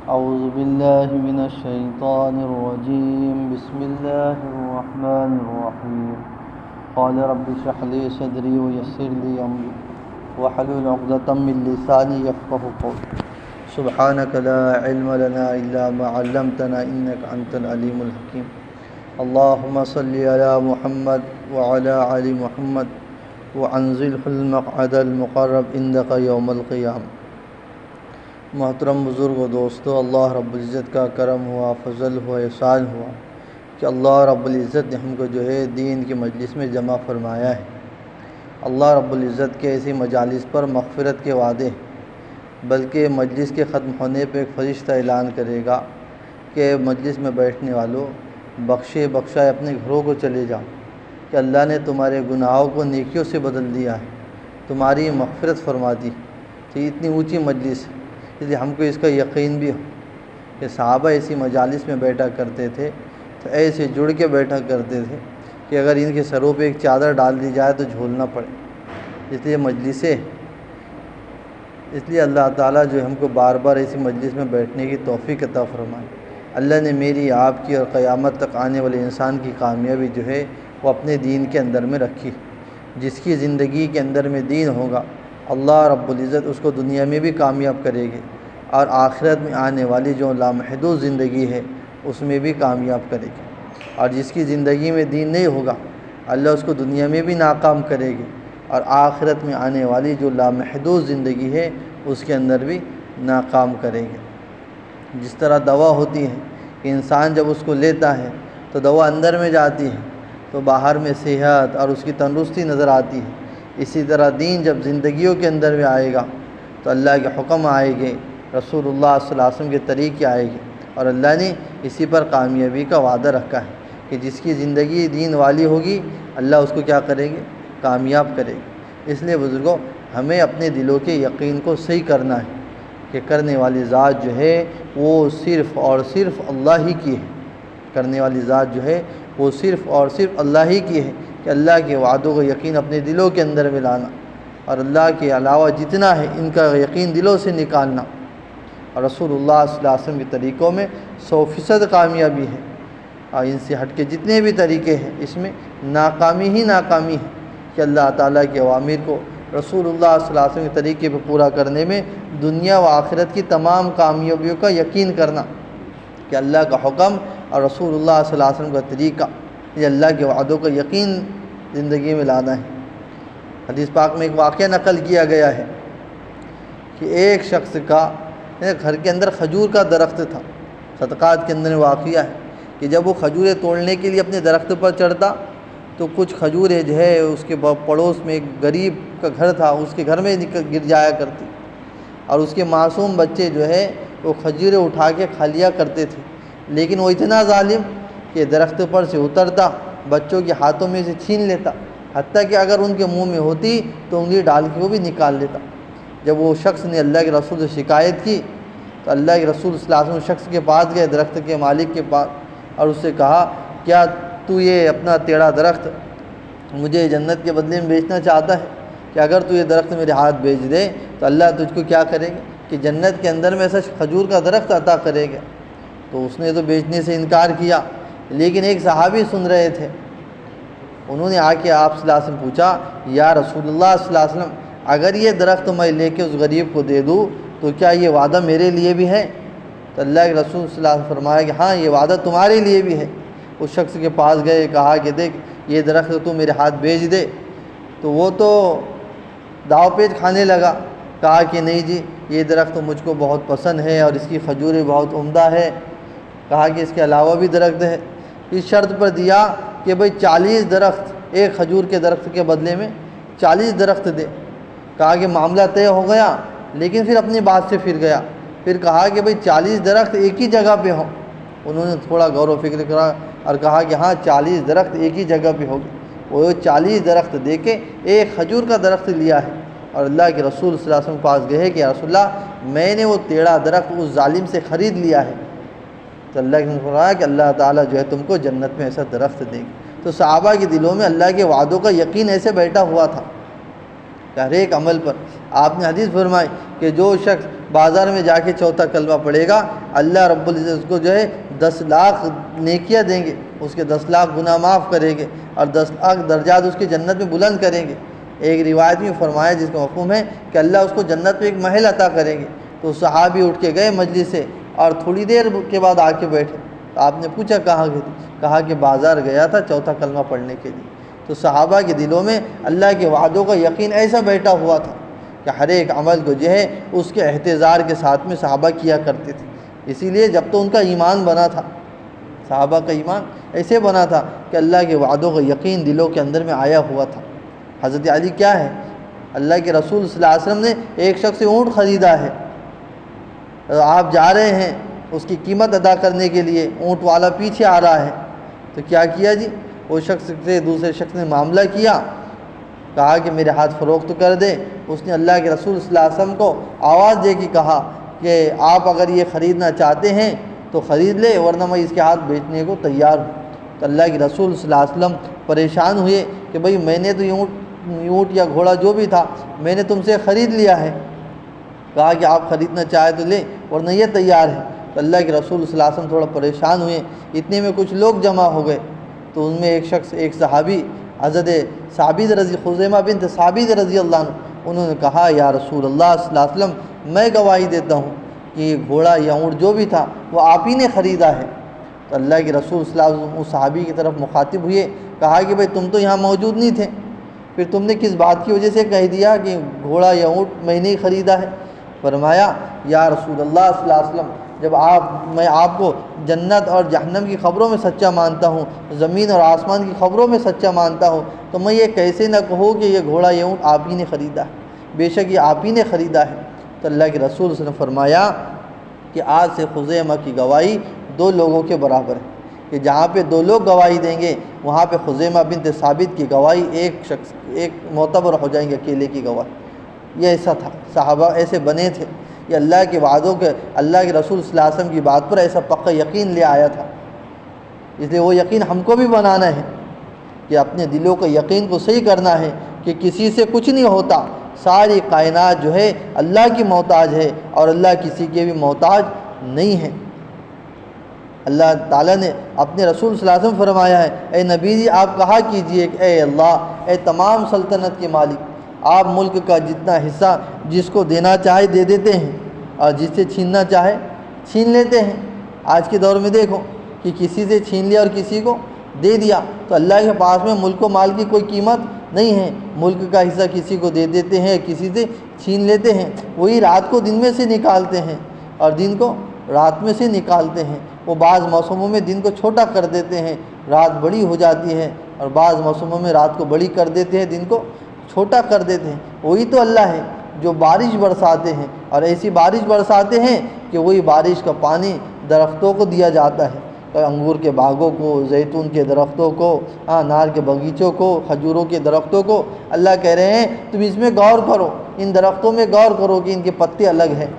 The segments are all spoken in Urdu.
أعوذ بالله من الشيطان الرجيم. بسم الله الرحمن الرحيم. قال رب اشرح لي صدري ويسر لي أمري واحلل عقدة من لساني يفقهوا قولي. سبحانك لا علم لنا إلا ما علمتنا إنك أنت العليم الحكيم. اللهم صل على محمد وعلى آل محمد وأنزله المقعد المقرب عندك يوم القيامة. محترم بزرگ و دوستو، اللہ رب العزت کا کرم ہوا، فضل ہوا، احسان ہوا کہ اللہ رب العزت نے ہم کو جو ہے دین کی مجلس میں جمع فرمایا ہے۔ اللہ رب العزت کے ایسی مجالس پر مغفرت کے وعدے، بلکہ مجلس کے ختم ہونے پہ ایک فرشتہ اعلان کرے گا کہ مجلس میں بیٹھنے والوں بخشائے اپنے گھروں کو چلے جاؤ، کہ اللہ نے تمہارے گناہوں کو نیکیوں سے بدل دیا ہے، تمہاری مغفرت فرما دی۔ تو یہ اتنی اونچی مجلس ہے، اس لیے ہم کو اس کا یقین بھی ہو کہ صحابہ ایسی مجالس میں بیٹھا کرتے تھے تو ایسے جڑ کے بیٹھا کرتے تھے کہ اگر ان کے سروں پہ ایک چادر ڈال دی جائے تو جھولنا پڑے۔ اس لیے اللہ تعالیٰ جو ہم کو بار بار ایسی مجلس میں بیٹھنے کی توفیق عطا فرمائے۔ اللہ نے میری آپ کی اور قیامت تک آنے والے انسان کی کامیابی جو ہے وہ اپنے دین کے اندر میں رکھی۔ جس کی زندگی کے اندر میں دین ہوگا، اللہ رب العزت اس کو دنیا میں بھی کامیاب کرے گی اور آخرت میں آنے والی جو لامحدود زندگی ہے اس میں بھی کامیاب کرے گی۔ اور جس کی زندگی میں دین نہیں ہوگا، اللہ اس کو دنیا میں بھی ناکام کرے گی اور آخرت میں آنے والی جو لامحدود زندگی ہے اس کے اندر بھی ناکام کرے گی۔ جس طرح دوا ہوتی ہے کہ انسان جب اس کو لیتا ہے تو دوا اندر میں جاتی ہے تو باہر میں صحت اور اس کی تندرستی نظر آتی ہے، اسی طرح دین جب زندگیوں کے اندر میں آئے گا تو اللہ کے حکم آئے گے، رسول اللہ صلی اللہ علیہ وسلم کے طریقے آئے گے، اور اللہ نے اسی پر کامیابی کا وعدہ رکھا ہے کہ جس کی زندگی دین والی ہوگی اللہ اس کو کیا کرے گی؟ کامیاب کرے گی۔ اس لیے بزرگوں، ہمیں اپنے دلوں کے یقین کو صحیح کرنا ہے کہ کرنے والی ذات جو ہے وہ صرف اور صرف اللہ ہی کی ہے۔ کرنے والی ذات جو ہے وہ صرف اور صرف اللہ ہی کی ہے، کہ اللہ کے وعدوں کو یقین اپنے دلوں کے اندر میں لانا اور اللہ کے علاوہ جتنا ہے ان کا یقین دلوں سے نکالنا، اور رسول اللہ صلی اللہ علیہ وسلم کے طریقوں میں 100% کامیابی ہے، اور ان سے ہٹ کے جتنے بھی طریقے ہیں اس میں ناکامی ہی ناکامی ہے، کہ اللہ تعالیٰ کے اوامر کو رسول اللہ صلی اللہ علیہ وسلم کے طریقے پہ پورا کرنے میں دنیا و آخرت کی تمام کامیابیوں کا یقین کرنا، کہ اللہ کا حکم اور رسول اللہ صلی اللہ علیہ وسلم کا طریقہ، یہ اللہ کے وعدوں کا یقین زندگی میں لانا ہے۔ حدیث پاک میں ایک واقعہ نقل کیا گیا ہے کہ ایک شخص کا گھر کے اندر کھجور کا درخت تھا۔ صدقات کے اندر واقعہ ہے کہ جب وہ کھجوریں توڑنے کے لیے اپنے درخت پر چڑھتا تو کچھ کھجوریں جو ہے اس کے پڑوس میں ایک غریب کا گھر تھا، اس کے گھر میں گر جایا کرتی، اور اس کے معصوم بچے جو ہے وہ کھجوریں اٹھا کے کھا لیا کرتے تھے، لیکن وہ اتنا ظالم کہ درخت پر سے اترتا، بچوں کے ہاتھوں میں سے چھین لیتا، حتیٰ کہ اگر ان کے منہ میں ہوتی تو انگلی ڈال کے وہ بھی نکال لیتا۔ جب وہ شخص نے اللہ کے رسول سے شکایت کی تو اللہ کے رسول صلی اللہ علیہ وسلم شخص کے پاس گئے، درخت کے مالک کے پاس، اور اس سے کہا، کیا تو یہ اپنا ٹیڑھا درخت مجھے جنت کے بدلے میں بیچنا چاہتا ہے؟ کہ اگر تو یہ درخت میرے ہاتھ بیچ دے تو اللہ تجھ کو کیا کرے گا؟ کہ جنت کے اندر میں ایسا کھجور کا درخت عطا کرے گا۔ تو اس نے تو بیچنے سے انکار کیا، لیکن ایک صحابی سن رہے تھے، انہوں نے آ کے آپ صلی اللہ علیہ وسلم پوچھا، یا رسول اللہ صلی اللہ علیہ وسلم، اگر یہ درخت میں لے کے اس غریب کو دے دوں تو کیا یہ وعدہ میرے لیے بھی ہے؟ تو اللہ کے رسول صلی اللہ علیہ وسلم فرمایا کہ ہاں، یہ وعدہ تمہارے لیے بھی ہے۔ اس شخص کے پاس گئے، کہا کہ دیکھ یہ درخت تو میرے ہاتھ بیچ دے، تو وہ تو داؤ پیچ کھانے لگا، کہا کہ نہیں جی، یہ درخت مجھ کو بہت پسند ہے اور اس کی کھجوریں بہت عمدہ ہے، کہا کہ اس کے علاوہ بھی درخت ہے، اس شرط پر دیا کہ بھئی 40 درخت، ایک کھجور کے درخت کے بدلے میں 40 درخت دے۔ کہا کہ معاملہ طے ہو گیا، لیکن پھر اپنی بات سے پھر گیا، پھر کہا کہ بھئی 40 درخت ایک ہی جگہ پہ ہوں۔ انہوں نے تھوڑا غور و فکر کرا اور کہا کہ ہاں 40 درخت ایک ہی جگہ پہ ہوگی۔ وہ 40 درخت دے کے ایک کھجور کا درخت لیا ہے، اور اللہ کے رسول صلی اللہ علیہ وسلم کے پاس گئے کہ یا رسول اللہ، میں نے وہ ٹیڑھا درخت اس ظالم سے خرید لیا ہے۔ تو اللہ نے فرمایا کہ اللہ تعالیٰ جو ہے تم کو جنت میں ایسا درخت دے گی۔ تو صحابہ کے دلوں میں اللہ کے وعدوں کا یقین ایسے بیٹھا ہوا تھا کہ ہر ایک عمل پر آپ نے حدیث فرمائی کہ جو شخص بازار میں جا کے چوتھا کلمہ پڑھے گا، اللہ رب العزت اس کو جو ہے 10 لاکھ نیکیاں دیں گے، اس کے 10 لاکھ گناہ معاف کریں گے اور 10 لاکھ درجات اس کی جنت میں بلند کریں گے۔ ایک روایت میں فرمایا جس کا مفہوم ہے کہ اللہ اس کو جنت میں ایک محل عطا کریں گے۔ تو صحابی اٹھ کے گئے مجلس سے اور تھوڑی دیر کے بعد آ کے بیٹھے، تو آپ نے پوچھا کہاں گئے تھے؟ کہا کہ بازار گیا تھا چوتھا کلمہ پڑھنے کے لیے۔ تو صحابہ کے دلوں میں اللہ کے وعدوں کا یقین ایسا بیٹھا ہوا تھا کہ ہر ایک عمل کو جو ہے اس کے احتضار کے ساتھ میں صحابہ کیا کرتے تھے۔ اسی لیے جب تو ان کا ایمان بنا تھا، صحابہ کا ایمان ایسے بنا تھا کہ اللہ کے وعدوں کا یقین دلوں کے اندر میں آیا ہوا تھا۔ حضرت علی کیا ہے، اللہ کے رسول صلی اللہ علیہ وسلم نے ایک شخص سے اونٹ خریدا ہے، آپ جا رہے ہیں اس کی قیمت ادا کرنے کے لیے، اونٹ والا پیچھے آ رہا ہے، تو کیا کیا جی؟ وہ شخص سے دوسرے شخص نے معاملہ کیا، کہا کہ میرے ہاتھ فروخت کر دے۔ اس نے اللہ کے رسول صلی اللہ علیہ وسلم کو آواز دے کے کہا کہ آپ اگر یہ خریدنا چاہتے ہیں تو خرید لے، ورنہ میں اس کے ہاتھ بیچنے کو تیار ہوں۔ تو اللہ کے رسول صلی اللہ علیہ وسلم پریشان ہوئے کہ بھئی میں نے تو اونٹ یا گھوڑا جو بھی تھا میں نے تم سے خرید لیا ہے، کہا کہ آپ خریدنا چاہے تو لے ورنہ یہ تیار ہے۔ تو اللہ کے رسول صلی اللہ علیہ وسلم تھوڑا پریشان ہوئے، اتنے میں کچھ لوگ جمع ہو گئے، تو ان میں ایک صحابی حضرت خزیمہ بنت ثابت رضی اللہ عنہ، انہوں نے کہا یا رسول اللہ صلی اللہ علیہ وسلم میں گواہی دیتا ہوں کہ یہ گھوڑا یا اونٹ جو بھی تھا وہ آپ ہی نے خریدا ہے۔ تو اللہ کے رسول صلی اللہ علیہ وسلم اس صحابی کی طرف مخاطب ہوئے، کہا کہ بھئی تم تو یہاں موجود نہیں تھے، پھر تم نے کس بات کی وجہ سے کہہ دیا کہ گھوڑا یا اونٹ میں نے خریدا ہے؟ فرمایا یا رسول اللہ صلی اللہ علیہ وسلم جب میں آپ کو جنت اور جہنم کی خبروں میں سچا مانتا ہوں، زمین اور آسمان کی خبروں میں سچا مانتا ہوں، تو میں یہ کیسے نہ کہوں کہ یہ گھوڑا یہ اونٹ آپ ہی نے خریدا ہے، بے شک یہ آپ ہی نے خریدا ہے۔ تو اللہ کے رسول صلی اللہ علیہ وسلم نے فرمایا کہ آج سے خزیمہ کی گواہی 2 لوگوں کے برابر ہے، کہ جہاں پہ 2 لوگ گواہی دیں گے وہاں پہ خزیمہ بنت ثابت کی گواہی ایک معتبر ہو جائیں گے، اکیلے کی گواہی۔ یہ ایسا تھا، صحابہ ایسے بنے تھے، یہ اللہ کے وعدوں کے، اللہ کے رسول صلی اللہ علیہ وسلم کی بات پر ایسا پکا یقین لے آیا تھا۔ اس لیے وہ یقین ہم کو بھی بنانا ہے کہ اپنے دلوں کے یقین کو صحیح کرنا ہے کہ کسی سے کچھ نہیں ہوتا، ساری کائنات جو ہے اللہ کی محتاج ہے اور اللہ کسی کے بھی محتاج نہیں ہے۔ اللہ تعالیٰ نے اپنے رسول صلی اللہ علیہ وسلم فرمایا ہے اے نبی جی آپ کہا کیجئے کہ اے اللہ، اے تمام سلطنت کے مالک، آپ ملک کا جتنا حصہ جس کو دینا چاہے دے دیتے ہیں اور جس سے چھیننا چاہے چھین لیتے ہیں۔ آج کے دور میں دیکھو کہ کسی سے چھین لیا اور کسی کو دے دیا، تو اللہ کے پاس میں ملک و مال کی کوئی قیمت نہیں ہے، ملک کا حصہ کسی کو دے دیتے ہیں، کسی سے چھین لیتے ہیں۔ وہی رات کو دن میں سے نکالتے ہیں اور دن کو رات میں سے نکالتے ہیں۔ وہ بعض موسموں میں دن کو چھوٹا کر دیتے ہیں، رات بڑی ہو جاتی ہے، اور بعض موسموں میں رات کو بڑی کر دیتے ہیں، دن کو چھوٹا کر دیتے ہیں۔ وہی تو اللہ ہے جو بارش برساتے ہیں، اور ایسی بارش برساتے ہیں کہ وہی بارش کا پانی درختوں کو دیا جاتا ہے، انگور کے باغوں کو، زیتون کے درختوں کو، انار کے باغیچوں کو، کھجوروں کے درختوں کو۔ اللہ کہہ رہے ہیں تم اس میں غور کرو، ان درختوں میں غور کرو کہ ان کے پتے الگ ہیں۔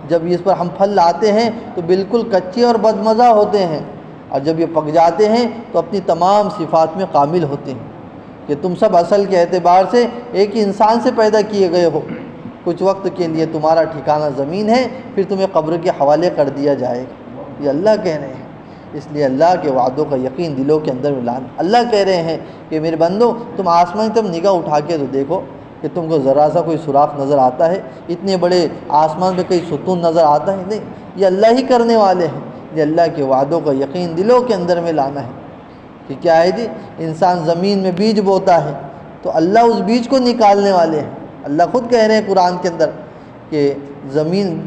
جب اس پر ہم پھل لاتے ہیں تو بالکل کچے اور بدمزہ ہوتے ہیں، اور جب یہ پک جاتے ہیں تو اپنی تمام صفات میں کامل ہوتے ہیں، کہ تم سب اصل کے اعتبار سے ایک ہی انسان سے پیدا کیے گئے ہو۔ کچھ وقت کے لیے تمہارا ٹھکانہ زمین ہے، پھر تمہیں قبر کے حوالے کر دیا جائے گا۔ یہ اللہ کہہ رہے ہیں، اس لیے اللہ کے وعدوں کا یقین دلوں کے اندر میں لانا۔ اللہ کہہ رہے ہیں کہ میرے بندو تم آسمان کی طرف نگاہ اٹھا کے تو دیکھو کہ تم کو ذرا سا کوئی سوراخ نظر آتا ہے؟ اتنے بڑے آسمان پہ کئی ستون نظر آتا ہے؟ نہیں، یہ اللہ ہی کرنے والے ہیں۔ یہ اللہ کے وعدوں کا یقین دلوں کے اندر میں لانا ہے کہ کیا ہے جی، انسان زمین میں بیج بوتا ہے تو اللہ اس بیج کو نکالنے والے ہیں۔ اللہ خود کہہ رہے ہیں قرآن کے اندر کہ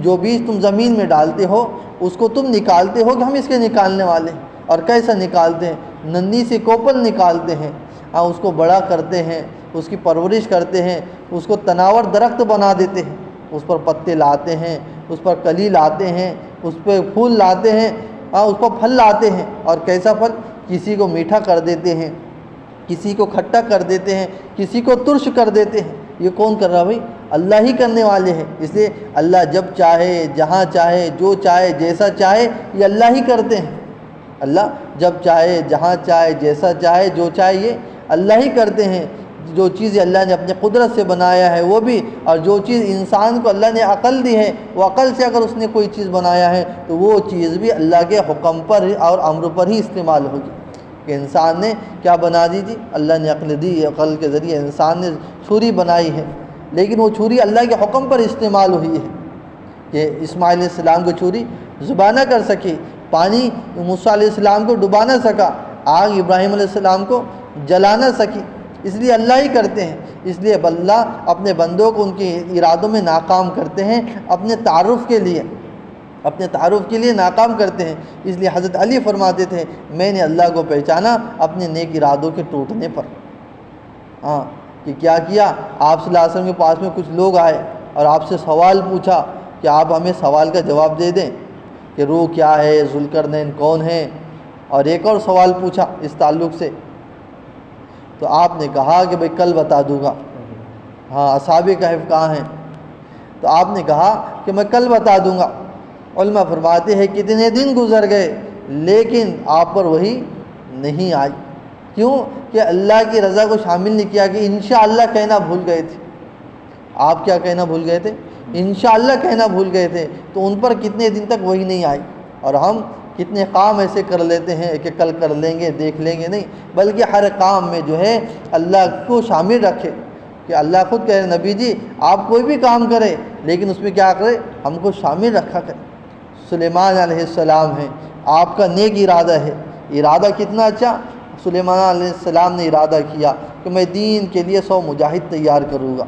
جو بیج تم زمین میں ڈالتے ہو اس کو تم نکالتے ہو کہ ہم اس کے نکالنے والے ہیں۔ اور کیسا نکالتے ہیں؟ ننھی سی کوپل نکالتے ہیں، اس کو بڑا کرتے ہیں، اس کی پرورش کرتے ہیں، اس کو تناور درخت بنا دیتے ہیں، اس پر پتے لاتے ہیں، اس پر کلی لاتے ہیں، اس پہ پھول لاتے ہیں، اس پر پھل لاتے ہیں۔ اور کیسا پھل؟ کسی کو میٹھا کر دیتے ہیں، کسی کو کھٹا کر دیتے ہیں، کسی کو ترش کر دیتے ہیں۔ یہ کون کر رہا بھائی؟ اللہ ہی کرنے والے ہیں۔ اس لیے اللہ جب چاہے، جہاں چاہے، جو چاہے، جیسا چاہے، یہ اللہ ہی کرتے ہیں۔ اللہ جب چاہے، جہاں چاہے، جیسا چاہے، جو چاہے، یہ اللہ ہی کرتے ہیں۔ جو چیز اللہ نے اپنے قدرت سے بنایا ہے وہ بھی، اور جو چیز انسان کو اللہ نے عقل دی ہے وہ عقل سے اگر اس نے کوئی چیز بنایا ہے تو وہ چیز بھی اللہ کے حکم پر اور امر پر ہی استعمال ہوگی۔ کہ انسان نے کیا بنا دی جی، اللہ نے عقل دی، عقل کے ذریعے انسان نے چھری بنائی ہے، لیکن وہ چھری اللہ کے حکم پر استعمال ہوئی ہے کہ اسماعیل علیہ السلام کو چھری ذبح نہ کر سکی، پانی موسیٰ علیہ السلام کو ڈبا نہ سکا، آگ ابراہیم علیہ السلام کو جلا نہ سکی، اس لیے اللہ ہی کرتے ہیں۔ اس لیے اللہ اپنے بندوں کو ان کے ارادوں میں ناکام کرتے ہیں، اپنے تعارف کے لیے ناکام کرتے ہیں۔ اس لیے حضرت علی فرماتے تھے میں نے اللہ کو پہچانا اپنے نیک ارادوں کے ٹوٹنے پر۔ کہ کیا کیا، آپ صلی اللہ علیہ وسلم کے پاس میں کچھ لوگ آئے اور آپ سے سوال پوچھا کہ آپ ہمیں سوال کا جواب دے دیں کہ روح کیا ہے، ذوالقرنین کون ہے، اور ایک اور سوال پوچھا اس تعلق سے، تو آپ نے کہا کہ بھئی کل بتا دوں گا۔ اصحاب کہف کہاں ہیں؟ تو آپ نے کہا کہ میں کل بتا دوں گا۔ علماء فرماتے ہیں کتنے دن گزر گئے لیکن آپ پر وہی نہیں آئی۔ کیوں؟ کہ اللہ کی رضا کو شامل نہیں کیا، کہ انشاءاللہ کہنا بھول گئے تھے۔ آپ کیا کہنا بھول گئے تھے؟ انشاءاللہ کہنا بھول گئے تھے، تو ان پر کتنے دن تک وہی نہیں آئی۔ اور ہم کتنے کام ایسے کر لیتے ہیں کہ کل کر لیں گے، دیکھ لیں گے، نہیں، بلکہ ہر کام میں جو ہے اللہ کو شامل رکھے۔ کہ اللہ خود کہے نبی جی آپ کوئی بھی کام کرے لیکن اس میں کیا کرے، ہم کو شامل رکھا کرے۔ سلیمان علیہ السلام ہیں، آپ کا نیک ارادہ ہے، ارادہ کتنا اچھا، سلیمان علیہ السلام نے ارادہ کیا کہ میں دین کے لیے 100 مجاہد تیار کروں گا،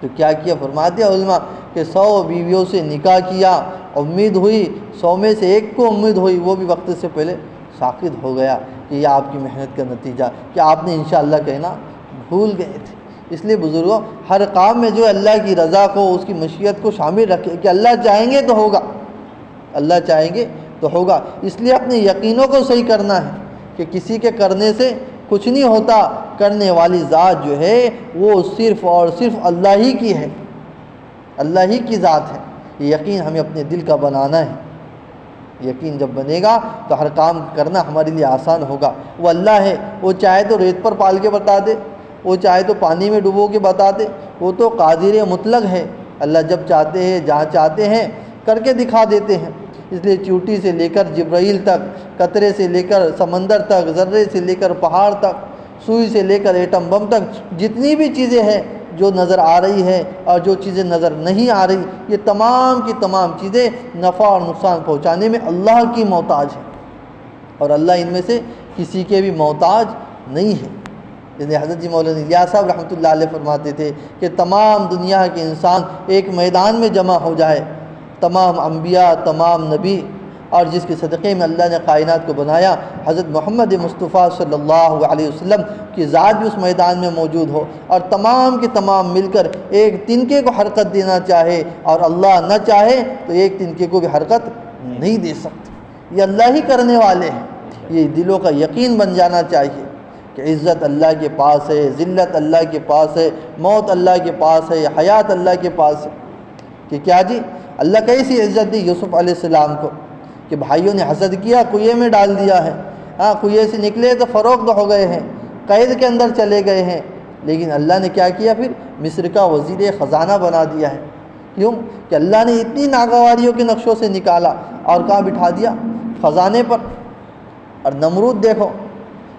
تو کیا کیا؟ فرماتے ہیں علماء کہ 100 بیویوں سے نکاح کیا، امید ہوئی 100 میں سے ایک کو امید ہوئی، وہ بھی وقت سے پہلے ساقط ہو گیا۔ کہ یہ آپ کی محنت کا نتیجہ کہ آپ نے انشاءاللہ کہنا بھول گئے تھے۔ اس لیے بزرگوں ہر کام میں جو اللہ کی رضا کو، اس کی مشیت کو شامل رکھے کہ اللہ چاہیں گے تو ہوگا، اللہ چاہیں گے تو ہوگا۔ اس لیے اپنے یقینوں کو صحیح کرنا ہے کہ کسی کے کرنے سے کچھ نہیں ہوتا، کرنے والی ذات جو ہے وہ صرف اور صرف اللہ ہی کی ہے، اللہ ہی کی ذات ہے۔ یہ یقین ہمیں اپنے دل کا بنانا ہے۔ یقین جب بنے گا تو ہر کام کرنا ہمارے لیے آسان ہوگا۔ وہ اللہ ہے، وہ چاہے تو ریت پر پال کے بتا دے، وہ چاہے تو پانی میں ڈبو کے بتا دے، وہ تو قادر مطلق ہے۔ اللہ جب چاہتے ہیں، جہاں چاہتے ہیں کر کے دکھا دیتے ہیں۔ اس لیے چیونٹی سے لے کر جبرائیل تک، قطرے سے لے کر سمندر تک، ذرے سے لے کر پہاڑ تک، سوئی سے لے کر ایٹم بم تک، جتنی بھی چیزیں ہیں جو نظر آ رہی ہے اور جو چیزیں نظر نہیں آ رہی، یہ تمام کی تمام چیزیں نفع اور نقصان پہنچانے میں اللہ کی محتاج ہے، اور اللہ ان میں سے کسی کے بھی محتاج نہیں ہے۔ جیسے حضرت جی مولانا الیاس صاحب رحمۃ اللہ علیہ فرماتے تھے کہ تمام دنیا کے انسان ایک میدان میں جمع ہو جائے، تمام انبیاء، تمام نبی، اور جس کے صدقے میں اللہ نے کائنات کو بنایا، حضرت محمد مصطفیٰ صلی اللہ علیہ وسلم کی ذات بھی اس میدان میں موجود ہو، اور تمام کے تمام مل کر ایک تنکے کو حرکت دینا چاہے اور اللہ نہ چاہے تو ایک تنکے کو بھی حرکت نہیں دے سکتے۔ یہ اللہ ہی کرنے والے ہیں۔ یہ دلوں کا یقین بن جانا چاہیے کہ عزت اللہ کے پاس ہے، ذلت اللہ کے پاس ہے، موت اللہ کے پاس ہے، حیات اللہ کے پاس ہے۔ کہ کیا جی، اللہ کیسی عزت دی یوسف علیہ السلام کو کہ بھائیوں نے حسد کیا، کنویں میں ڈال دیا ہے، کنویں سے نکلے تو فروخت ہو گئے ہیں، قید کے اندر چلے گئے ہیں، لیکن اللہ نے کیا کیا؟ پھر مصر کا وزیر خزانہ بنا دیا ہے۔ کیوں؟ کہ اللہ نے اتنی ناگواریوں کے نقشوں سے نکالا اور کہاں بٹھا دیا؟ خزانے پر۔ اور نمرود دیکھو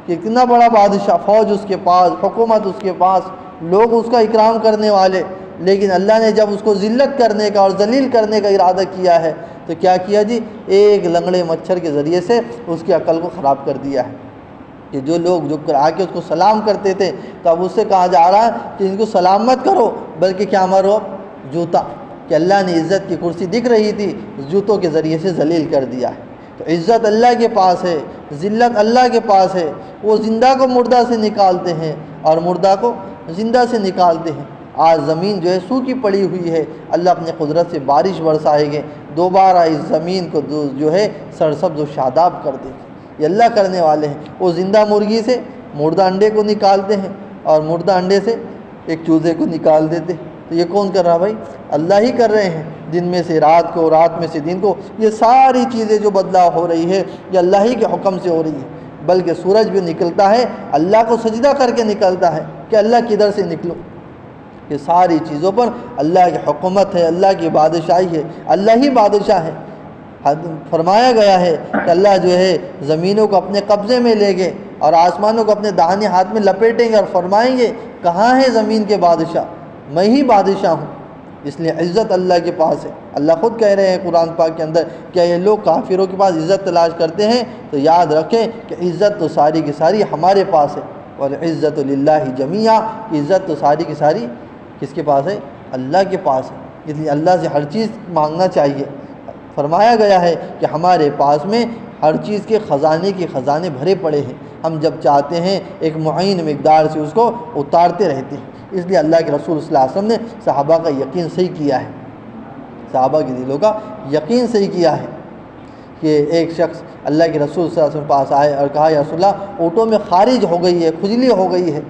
کہ اتنا بڑا بادشاہ، فوج اس کے پاس، حکومت اس کے پاس، لوگ اس کا اکرام کرنے والے، لیکن اللہ نے جب اس کو ذلت کرنے کا اور ذلیل کرنے کا ارادہ کیا ہے تو کیا کیا جی؟ ایک لنگڑے مچھر کے ذریعے سے اس کی عقل کو خراب کر دیا ہے۔ کہ جو لوگ جو آ کے اس کو سلام کرتے تھے تو اب اس سے کہا جا رہا ہے کہ ان کو سلام مت کرو بلکہ کیا مارو؟ جوتا۔ کہ اللہ نے عزت کی کرسی دکھ رہی تھی، جوتوں کے ذریعے سے ذلیل کر دیا ہے۔ تو عزت اللہ کے پاس ہے، ذلت اللہ کے پاس ہے۔ وہ زندہ کو مردہ سے نکالتے ہیں اور مردہ کو زندہ سے نکالتے ہیں۔ آج زمین جو ہے سوکھی پڑی ہوئی ہے، اللہ اپنے قدرت سے بارش برسائے گے، دوبارہ اس زمین کو جو ہے سرسبز و شاداب کر دے گے۔ یہ اللہ کرنے والے ہیں۔ وہ زندہ مرغی سے مردہ انڈے کو نکالتے ہیں اور مردہ انڈے سے ایک چوزے کو نکال دیتے ہیں۔ تو یہ کون کر رہا بھائی؟ اللہ ہی کر رہے ہیں۔ دن میں سے رات کو، رات میں سے دن کو، یہ ساری چیزیں جو بدلاؤ ہو رہی ہے یہ اللہ ہی کے حکم سے ہو رہی ہے۔ بلکہ سورج بھی نکلتا ہے اللہ کو سجدہ کر کے نکلتا ہے۔ کہ اللہ کدھر سے نکلوں؟ یہ ساری چیزوں پر اللہ کی حکومت ہے، اللہ کی بادشاہی ہے، اللہ ہی بادشاہ ہے۔ فرمایا گیا ہے کہ اللہ جو ہے زمینوں کو اپنے قبضے میں لے گے اور آسمانوں کو اپنے داہنے ہاتھ میں لپیٹیں گے اور فرمائیں گے کہاں ہے زمین کے بادشاہ؟ میں ہی بادشاہ ہوں۔ اس لیے عزت اللہ کے پاس ہے۔ اللہ خود کہہ رہے ہیں قرآن پاک کے اندر، کیا یہ لوگ کافروں کے پاس عزت تلاش کرتے ہیں؟ تو یاد رکھیں کہ عزت تو ساری کی ساری ہمارے پاس ہے، اور عزت للہ جمیعا، عزت تو ساری کی ساری کس کے پاس ہے؟ اللہ کے پاس ہے۔ اس لیے اللہ سے ہر چیز مانگنا چاہیے۔ فرمایا گیا ہے کہ ہمارے پاس میں ہر چیز کے خزانے بھرے پڑے ہیں، ہم جب چاہتے ہیں ایک معین مقدار سے اس کو اتارتے رہتے ہیں۔ اس لیے اللہ کے رسول صلی اللہ علیہ وسلم نے صحابہ کا یقین صحیح کیا ہے، صحابہ کے دلوں کا یقین صحیح کیا ہے کہ ایک شخص اللہ کے رسول صلی اللہ علیہ وسلم پاس آئے اور کہا یا رسول اللہ اونٹوں میں خارج ہو گئی ہے، کھجلی ہو گئی ہے۔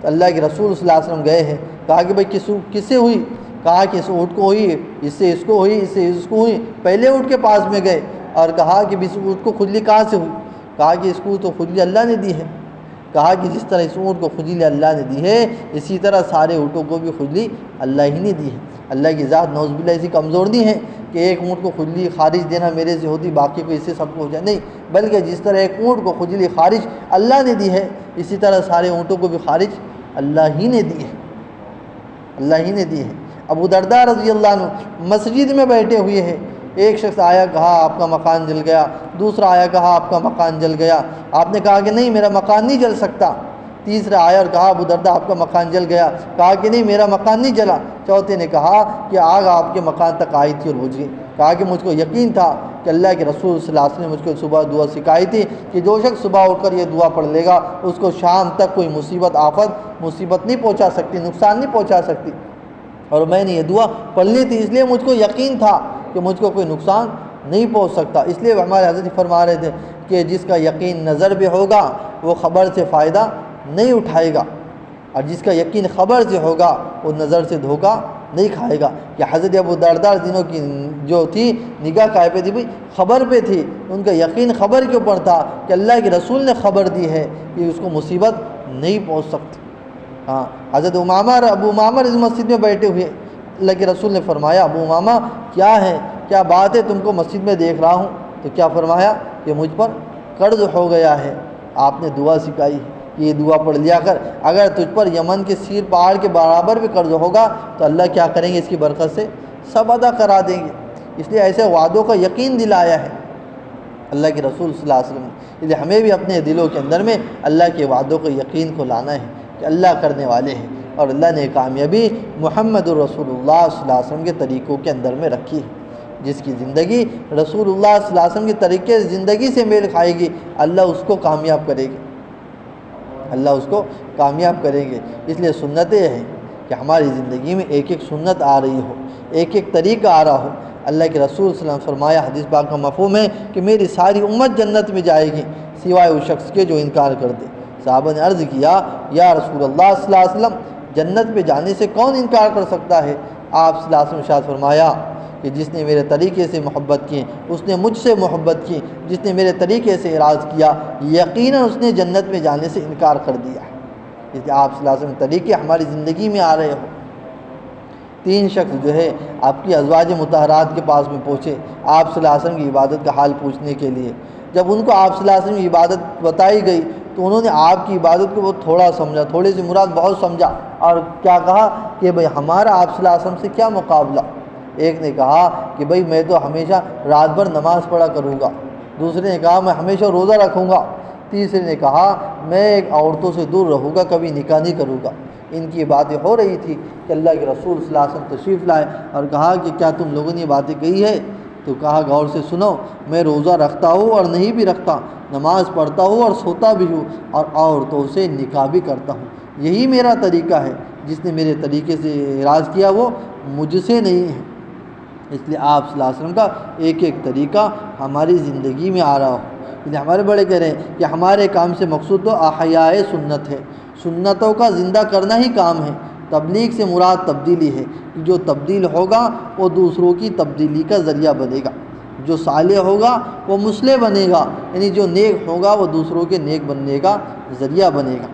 تو اللہ کے رسول صلی اللہ علیہ وسلم گئے ہیں، کہا کہ بھئی کس سے ہوئی؟ کہا کہ اس اونٹ کو ہوئی، اس سے اس کو ہوئی، اس سے اس کو ہوئی۔ پہلے اونٹ کے پاس میں گئے اور کہا کہ اس اونٹ کو کھجلی کہاں سے ہوئی؟ کہا کہ اس کو تو کھجلی اللہ نے دی ہے۔ کہا کہ جس طرح اس اونٹ کو کھجلی اللہ نے دی ہے، اسی طرح سارے اونٹوں کو بھی کھجلی اللہ ہی نے دی ہے۔ اللہ کی ذات نعوذ باللہ ایسی کمزور نہیں ہے کہ ایک اونٹ کو کھجلی خارج دینا میرے سے ہوتی باقی کو اس سے سب کو ہو جائے، نہیں، بلکہ جس طرح ایک اونٹ کو کھجلی خارج اللہ نے دی ہے، اسی طرح سارے اونٹوں کو بھی خارج اللہ ہی نے دی ہے، اللہ ہی نے دی ہے۔ ابو درداء رضی اللہ عنہ مسجد میں بیٹھے ہوئے ہیں، ایک شخص آیا کہا آپ کا مکان جل گیا، دوسرا آیا کہا آپ کا مکان جل گیا، آپ نے کہا کہ نہیں میرا مکان نہیں جل سکتا، تیسرا آیا اور کہا ابو درداء آپ کا مکان جل گیا، کہا کہ نہیں میرا مکان نہیں جلا، چوتھے نے کہا کہ آگ آپ کے مکان تک آئی تھی اور بجھ گئی، کہا کہ مجھ کو یقین تھا کہ اللہ کے رسول صلی اللہ علیہ وسلم نے مجھ کو صبح دعا سکھائی تھی کہ جو شخص صبح اٹھ کر یہ دعا پڑھ لے گا اس کو شام تک کوئی مصیبت نہیں پہنچا سکتی، نقصان نہیں پہنچا سکتی، اور میں نے یہ دعا پڑھنی تھی، اس لیے مجھ کو یقین تھا کہ مجھ کو کوئی نقصان نہیں پہنچ سکتا۔ اس لیے ہمارے حضرت فرما رہے تھے کہ جس کا یقین نظر پہ ہوگا وہ خبر سے فائدہ نہیں اٹھائے گا، اور جس کا یقین خبر سے ہوگا وہ نظر سے دھوکہ نہیں کھائے گا۔ کہ حضرت ابو درداء دنوں کی جو تھی نگاہ کائے پہ تھی بھئی خبر پہ تھی، ان کا یقین خبر کے اوپر تھا کہ اللہ کے رسول نے خبر دی ہے کہ اس کو مصیبت نہیں پہنچ سکتی۔ ہاں، حضرت ابو امامہ اس مسجد میں بیٹھے ہوئے، اللہ کے رسول نے فرمایا ابو امامہ کیا ہے، کیا بات ہے، تم کو مسجد میں دیکھ رہا ہوں؟ تو کیا فرمایا کہ مجھ پر قرض ہو گیا ہے، آپ نے دعا سکھائی ہے کہ یہ دعا پڑھ لیا کر، اگر تجھ پر یمن کے سیر پہاڑ کے برابر بھی قرض ہوگا تو اللہ کیا کریں گے، اس کی برکت سے سب ادا کرا دیں گے۔ اس لیے ایسے وعدوں کا یقین دلایا ہے اللہ کے رسول صلی اللہ علیہ وسلم نے۔ اس لیے ہمیں بھی اپنے دلوں کے اندر میں اللہ کے وعدوں کے یقین کو لانا ہے کہ اللہ کرنے والے ہیں، اور اللہ نے کامیابی محمد الرسول اللہ صلی اللہ علیہ وسلم کے طریقوں کے اندر میں رکھی ہے۔ جس کی زندگی رسول اللہ صلی اللہ علیہ وسلم کے طریقے زندگی سے میل کھائے گی، اللہ اس کو کامیاب کرے گی، اللہ اس کو کامیاب کریں گے۔ اس لیے سنتیں ہیں کہ ہماری زندگی میں ایک ایک سنت آ رہی ہو، ایک ایک طریقہ آ رہا ہو۔ اللہ کے رسول صلی اللہ علیہ وسلم فرمایا، حدیث پاک کا مفہوم ہے کہ میری ساری امت جنت میں جائے گی سوائے اس شخص کے جو انکار کر دے۔ صحابہ نے عرض کیا یا رسول اللہ صلی اللہ علیہ وسلم جنت میں جانے سے کون انکار کر سکتا ہے؟ آپ صلی اللہ علیہ وسلم ارشاد فرمایا کہ جس نے میرے طریقے سے محبت کی اس نے مجھ سے محبت کی، جس نے میرے طریقے سے اعراض کیا یقیناً اس نے جنت میں جانے سے انکار کر دیا ہے۔ اس لیے آپ صلی اللہ علیہ وسلم طریقے ہماری زندگی میں آ رہے ہو۔ 3 شخص جو ہے آپ کی ازواج مطہرات کے پاس میں پہنچے آپ صلی اللہ علیہ وسلم کی عبادت کا حال پوچھنے کے لیے۔ جب ان کو آپ صلی اللہ علیہ وسلم کی عبادت بتائی گئی تو انہوں نے آپ کی عبادت کو وہ تھوڑا سمجھا، تھوڑی سی مراد بہت سمجھا، اور کیا کہا کہ بھئی ہمارا آپ صلی اللہ علیہ وسلم سے کیا مقابلہ۔ ایک نے کہا کہ بھئی میں تو ہمیشہ رات بھر نماز پڑھا کروں گا، دوسرے نے کہا میں ہمیشہ روزہ رکھوں گا، تیسرے نے کہا میں ایک عورتوں سے دور رہوں گا، کبھی نکاح نہیں کروں گا۔ ان کی باتیں ہو رہی تھی کہ اللہ کے رسول صلی اللہ علیہ وسلم تشریف لائے اور کہا کہ کیا تم لوگوں نے یہ باتیں کہی ہے؟ تو کہا غور سے سنو، میں روزہ رکھتا ہوں اور نہیں بھی رکھتا، نماز پڑھتا ہوں اور سوتا بھی ہوں، اور عورتوں سے نکاح بھی کرتا ہوں، یہی میرا طریقہ ہے۔ جس نے میرے طریقے سے اعراض کیا وہ مجھ سے نہیں ہے۔ اس لیے آپ صلی اللہ علیہ وسلم کا ایک ایک طریقہ ہماری زندگی میں آ رہا ہو۔ اس لیے ہمارے بڑے کہہ رہے ہیں کہ ہمارے کام سے مقصود تو احیاء سنت ہے، سنتوں کا زندہ کرنا ہی کام ہے۔ تبلیغ سے مراد تبدیلی ہے، کہ جو تبدیل ہوگا وہ دوسروں کی تبدیلی کا ذریعہ بنے گا، جو صالح ہوگا وہ مصلح بنے گا، یعنی جو نیک ہوگا وہ دوسروں کے نیک بننے کا ذریعہ بنے گا۔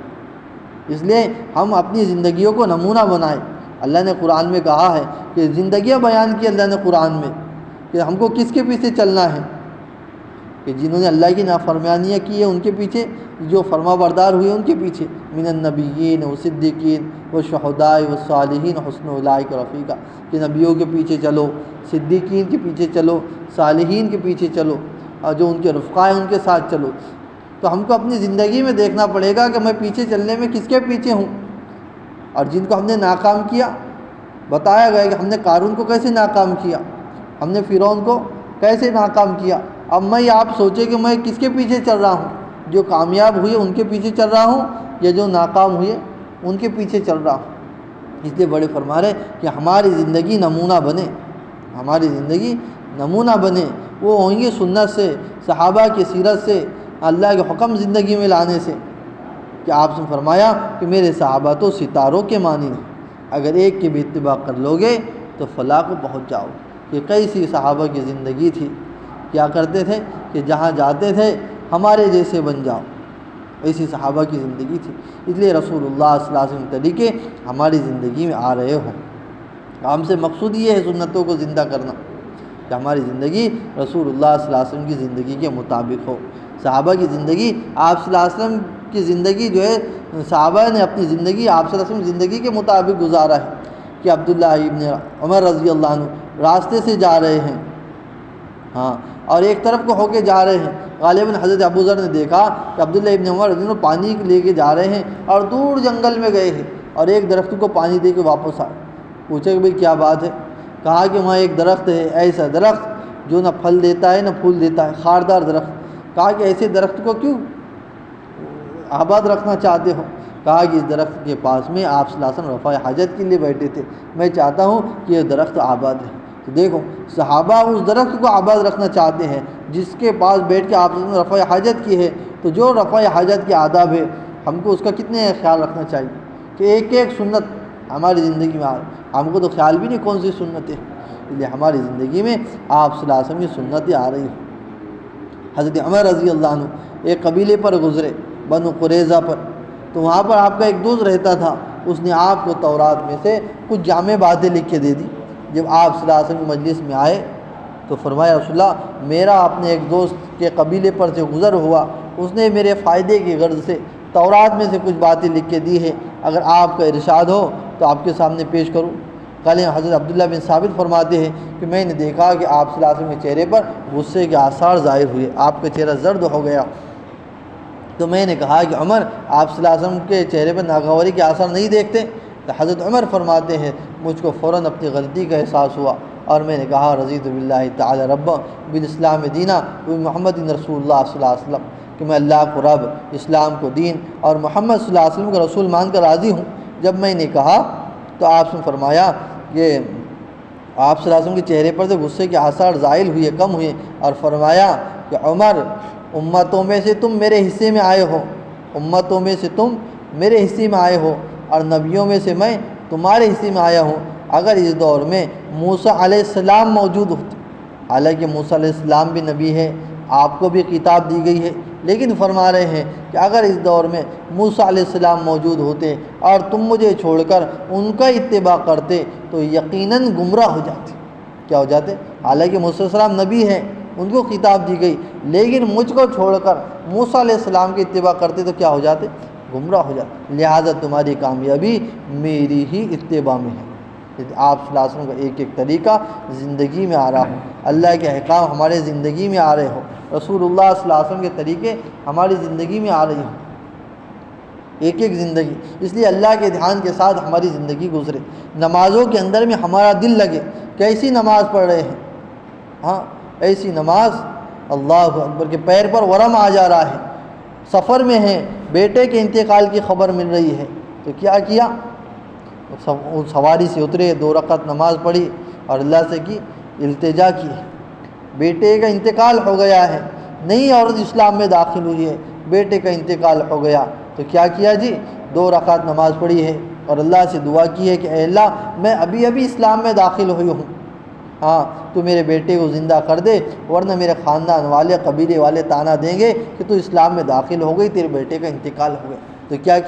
اس لیے ہم اپنی زندگیوں کو نمونہ بنائیں۔ اللہ نے قرآن میں کہا ہے کہ زندگیاں بیان کی اللہ نے قرآن میں کہ ہم کو کس کے پیچھے چلنا ہے، کہ جنہوں نے اللہ کی نافرمانیاں کی ہے ان کے پیچھے، جو فرما بردار ہوئے ان کے پیچھے، من النبیین والصدیقین والشہداء والصالحین حسن اولئک رفیقا، کہ نبیوں کے پیچھے چلو، صدیقین کے پیچھے چلو، صالحین کے پیچھے چلو، اور جو ان کے رفقا ہیں ان کے ساتھ چلو۔ تو ہم کو اپنی زندگی میں دیکھنا پڑے گا کہ میں پیچھے چلنے میں کس کے پیچھے ہوں، اور جن کو ہم نے ناکام کیا، بتایا گیا کہ ہم نے قارون کو کیسے ناکام کیا، ہم نے فرعون کو کیسے ناکام کیا۔ اب میں آپ سوچیں کہ میں کس کے پیچھے چل رہا ہوں، جو کامیاب ہوئے ان کے پیچھے چل رہا ہوں یا جو ناکام ہوئے ان کے پیچھے چل رہا ہوں۔ اس لیے بڑے فرما رہے کہ ہماری زندگی نمونہ بنے، ہماری زندگی نمونہ بنے، وہ ہوں گے سنت سے، صحابہ کی سیرت سے، اللہ کے حکم زندگی میں لانے سے، کہ آپ نے فرمایا کہ میرے صحابہ تو ستاروں کے مانند ہیں، اگر ایک کی بھی اتباع کر لوگے تو فلاح کو پہنچ جاؤ۔ کہ کیسی صحابہ کی زندگی تھی، کیا کرتے تھے کہ جہاں جاتے تھے ہمارے جیسے بن جاؤ، ایسی صحابہ کی زندگی تھی۔ اس لیے رسول اللہ صلی اللہ علیہ وسلم کے طریقے ہماری زندگی میں آ رہے ہوں۔ ہم سے مقصود یہ ہے سنتوں کو زندہ کرنا، کہ ہماری زندگی رسول اللہ صلی اللہ علیہ وسلم کی زندگی کے مطابق ہو۔ صحابہ کی زندگی، آپ صلی اللہ علیہ وسلم کی زندگی جو ہے، صحابہ نے اپنی زندگی آپ صلی اللہ علیہ وسلم کی زندگی کے مطابق گزارا ہے۔ کہ عبداللہ ابن عمر رضی اللہ عنہ راستے سے جا رہے ہیں، اور ایک طرف کو ہو کے جا رہے ہیں، غالباً حضرت ابوذر نے دیکھا کہ عبداللہ ابن عمر رضی اللہ عنہ پانی لے کے جا رہے ہیں اور دور جنگل میں گئے ہیں، اور ایک درخت کو پانی دے کے واپس آئے۔ پوچھے کہ بھئی کیا بات ہے؟ کہا کہ وہاں ایک درخت ہے، ایسا درخت جو نہ پھل دیتا ہے نہ پھول دیتا ہے، خاردار درخت۔ کہا کہ ایسے درخت کو کیوں آباد رکھنا چاہتے ہو؟ کہا کہ اس درخت کے پاس میں آپ صلی اللہ علیہ وسلم رفع حاجت کے لیے بیٹھے تھے، میں چاہتا ہوں کہ یہ درخت آباد ہے۔ تو دیکھو صحابہ اس درخت کو آباد رکھنا چاہتے ہیں جس کے پاس بیٹھ کے آپ صلی اللہ علیہ وسلم رفع حاجت کی ہے۔ تو جو رفع حاجت کے آداب ہے ہم کو اس کا کتنے خیال رکھنا چاہیے، کہ ایک ایک سنت ہماری زندگی میں آ رہی۔ ہم کو تو خیال بھی نہیں کون سی سنت ہے، اس لیے ہماری زندگی میں آپ صلی اللہ علیہ وسلم کی سنتیں آ رہی ہیں۔ حضرت عمر رضی اللہ عنہ ایک قبیلے پر گزرے، بنو قریظہ پر، تو وہاں پر آپ کا ایک دوست رہتا تھا، اس نے آپ کو تورات میں سے کچھ جامع باتیں لکھ کے دے دی۔ جب آپ صلی اللہ علیہ وسلم کی مجلس میں آئے تو فرمایا رسول اللہ میرا اپنے ایک دوست کے قبیلے پر سے گزر ہوا، اس نے میرے فائدے کی غرض سے تورات میں سے کچھ باتیں لکھ کے دی ہے، اگر آپ کا ارشاد ہو تو آپ کے سامنے پیش کروں۔ کل حضرت عبداللہ بن ثابت فرماتے ہیں کہ میں نے دیکھا کہ آپ صلی اللہ علیہ وسلم کے چہرے پر غصے کے آثار ظاہر ہوئے، آپ کا چہرہ زرد ہو گیا۔ تو میں نے کہا کہ عمر آپ صلی اللہ علیہ وسلم کے چہرے پر ناگواری کے آثار نہیں دیکھتے؟ تو حضرت عمر فرماتے ہیں مجھ کو فوراً اپنی غلطی کا احساس ہوا، اور میں نے کہا رضیت باللہ تعالی رب بالاسلام دینا محمد رسول اللہ صلی اللہ علیہ وسلم، کہ میں اللہ کو رب، اسلام کو دین اور محمد صلی اللہ علیہ وسلم کا رسول مان کر راضی ہوں۔ جب میں نے کہا تو آپ نے فرمایا کہ آپ صلی اللہ علیہ وسلم کے چہرے پر سے غصے کے آثار زائل ہوئے، کم ہوئے، اور فرمایا کہ عمر امتوں میں سے تم میرے حصے میں آئے ہو، امتوں میں سے تم میرے حصے میں آئے ہو، اور نبیوں میں سے میں تمہارے حصے میں آیا ہوں۔ اگر اس دور میں موسیٰ علیہ السلام موجود ہوتے، حالانکہ موسیٰ علیہ السلام بھی نبی ہے، آپ کو بھی کتاب دی گئی ہے، لیکن فرما رہے ہیں کہ اگر اس دور میں موسیٰ علیہ السلام موجود ہوتے اور تم مجھے چھوڑ کر ان کا اتباع کرتے تو یقیناً گمراہ ہو جاتے۔ کیا ہو جاتے؟ حالانکہ موسیٰ علیہ السلام نبی ہیں، ان کو کتاب دی گئی، لیکن مجھ کو چھوڑ کر موسیٰ علیہ السلام کی اتباع کرتے تو کیا ہو جاتے؟ گمراہ ہو جاتے۔ لہٰذا تمہاری کامیابی میری ہی اتباع میں ہے۔ آپ صلی اللہ علیہ وسلم کا ایک ایک طریقہ زندگی میں آ رہا ہو، اللہ کے احکام ہمارے زندگی میں آ رہے ہو، رسول اللہ صلی اللہ علیہ وسلم کے طریقے ہماری زندگی میں آ رہی ہوں، ایک ایک زندگی۔ اس لیے اللہ کے دھیان کے ساتھ ہماری زندگی گزرے، نمازوں کے اندر میں ہمارا دل لگے، کیسی نماز پڑھ رہے ہیں، ہاں ایسی نماز اللہ اکبر کے پیر پر ورم آ جا رہا ہے، سفر میں ہیں، بیٹے کے انتقال کی خبر مل رہی ہے، تو کیا سواری سے اترے، 2 رکعت نماز پڑھی اور اللہ سے کی التجا کی ہے۔ بیٹے کا انتقال ہو گیا ہے، نئی عورت اسلام میں داخل ہوئی ہے، بیٹے کا انتقال ہو گیا، تو کیا جی 2 رکعت نماز پڑھی ہے اور اللہ سے دعا کی ہے کہ اے اللہ میں ابھی اسلام میں داخل ہوئی ہوں، ہاں تو میرے بیٹے کو زندہ کر دے، ورنہ میرے خاندان والے قبیلے والے تانا دیں گے کہ تو اسلام میں داخل ہو گئی، تیرے بیٹے کا انتقال ہو گیا۔ تو کیا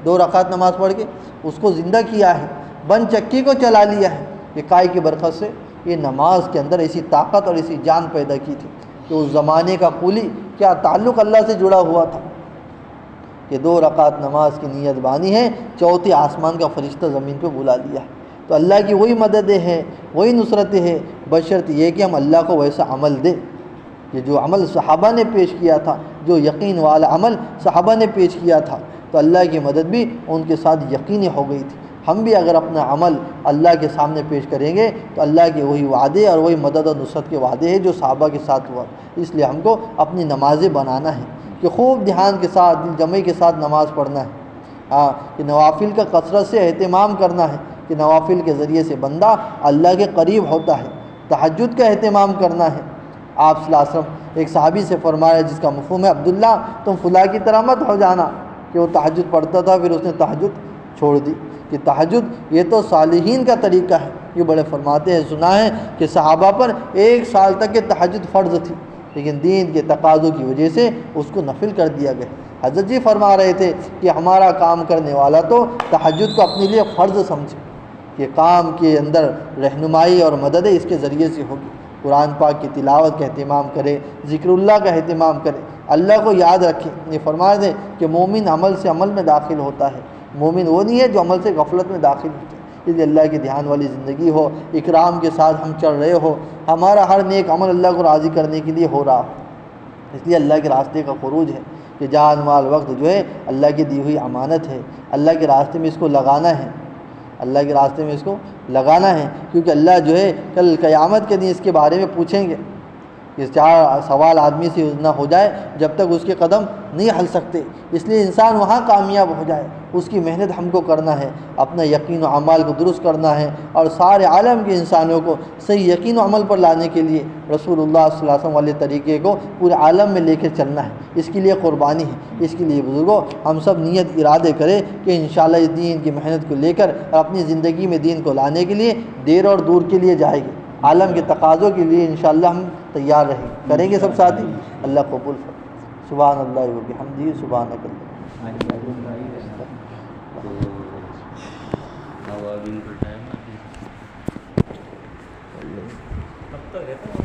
2 رکعت نماز پڑھ کے اس کو زندہ کیا ہے، بند چکی کو چلا لیا ہے۔ یہ کائی کی برکت سے یہ نماز کے اندر ایسی طاقت اور ایسی جان پیدا کی تھی کہ اس زمانے کا قولی کیا تعلق اللہ سے جڑا ہوا تھا کہ 2 رکعت نماز کی نیت بانی ہے، چوتھے آسمان کا فرشتہ زمین پہ بلا لیا ہے۔ تو اللہ کی وہی مددیں ہیں، وہی نصرتیں ہیں، بشرط یہ کہ ہم اللہ کو ویسا عمل دیں کہ جو عمل صحابہ نے پیش کیا تھا، جو یقین والا عمل صحابہ نے پیش کیا تھا، تو اللہ کی مدد بھی ان کے ساتھ یقینی ہو گئی تھی۔ ہم بھی اگر اپنا عمل اللہ کے سامنے پیش کریں گے تو اللہ کے وہی وعدے اور وہی مدد اور نصرت کے وعدے ہیں جو صحابہ کے ساتھ ہوا۔ اس لیے ہم کو اپنی نمازیں بنانا ہے کہ خوب دھیان کے ساتھ، دل جمعی کے ساتھ نماز پڑھنا ہے، کہ نوافل کا کثرت سے اہتمام کرنا ہے کہ نوافل کے ذریعے سے بندہ اللہ کے قریب ہوتا ہے۔ تہجد کا اہتمام کرنا ہے۔ آپ صلی اللہ علیہ وسلم ایک صحابی سے فرمایا جس کا مفہوم ہے عبداللہ تم فلاں کی طرح مت ہو جانا، کہ وہ تہجد پڑھتا تھا پھر اس نے تہجد چھوڑ دی، کہ تہجد یہ تو صالحین کا طریقہ ہے۔ یہ بڑے فرماتے ہیں، سنا ہے کہ صحابہ پر 1 سال تک یہ تہجد فرض تھی، لیکن دین کے تقاضوں کی وجہ سے اس کو نفل کر دیا گیا۔ حضرت جی فرما رہے تھے کہ ہمارا کام کرنے والا تو تہجد کو اپنے لیے فرض سمجھے کہ کام کے اندر رہنمائی اور مدد اس کے ذریعے سے ہوگی۔ قرآن پاک کی تلاوت کا اہتمام کرے، ذکر اللہ کا اہتمام کرے، اللہ کو یاد رکھے۔ یہ فرما دیں کہ مومن عمل سے عمل میں داخل ہوتا ہے، مومن وہ نہیں ہے جو عمل سے غفلت میں داخل ہوتا ہے۔ اس لیے اللہ کی دھیان والی زندگی ہو، اکرام کے ساتھ ہم چل رہے ہو، ہمارا ہر نیک عمل اللہ کو راضی کرنے کے لیے ہو رہا ہو۔ اس لیے اللہ کے راستے کا خروج ہے کہ جان مال وقت جو ہے اللہ کی دی ہوئی امانت ہے، اللہ کے راستے میں اس کو لگانا ہے، اللہ کے راستے میں اس کو لگانا ہے، کیونکہ اللہ جو ہے کل قیامت کے دن اس کے بارے میں پوچھیں گے۔ یہ 4 سوال آدمی سے نہ ہو جائے جب تک اس کے قدم نہیں ہل سکتے، اس لیے انسان وہاں کامیاب ہو جائے اس کی محنت ہم کو کرنا ہے، اپنا یقین و اعمال کو درست کرنا ہے، اور سارے عالم کے انسانوں کو صحیح یقین و عمل پر لانے کے لیے رسول اللہ صلی اللہ علیہ وسلم والے طریقے کو پورے عالم میں لے کے چلنا ہے۔ اس کے لیے قربانی ہے، اس کے لیے بزرگوں ہم سب نیت ارادے کریں کہ انشاءاللہ اس دین کی محنت کو لے کر اپنی زندگی میں دین کو لانے کے لیے دیر اور دور کے لیے جائیں گے، عالم کے تقاضوں کے لیے انشاءاللہ ہم تیار رہیں، کریں گے سب ساتھی۔ اللہ قبول فرمائے۔ سبحان اللہ و بحمدہ، سبحانک اللہ۔ اب تک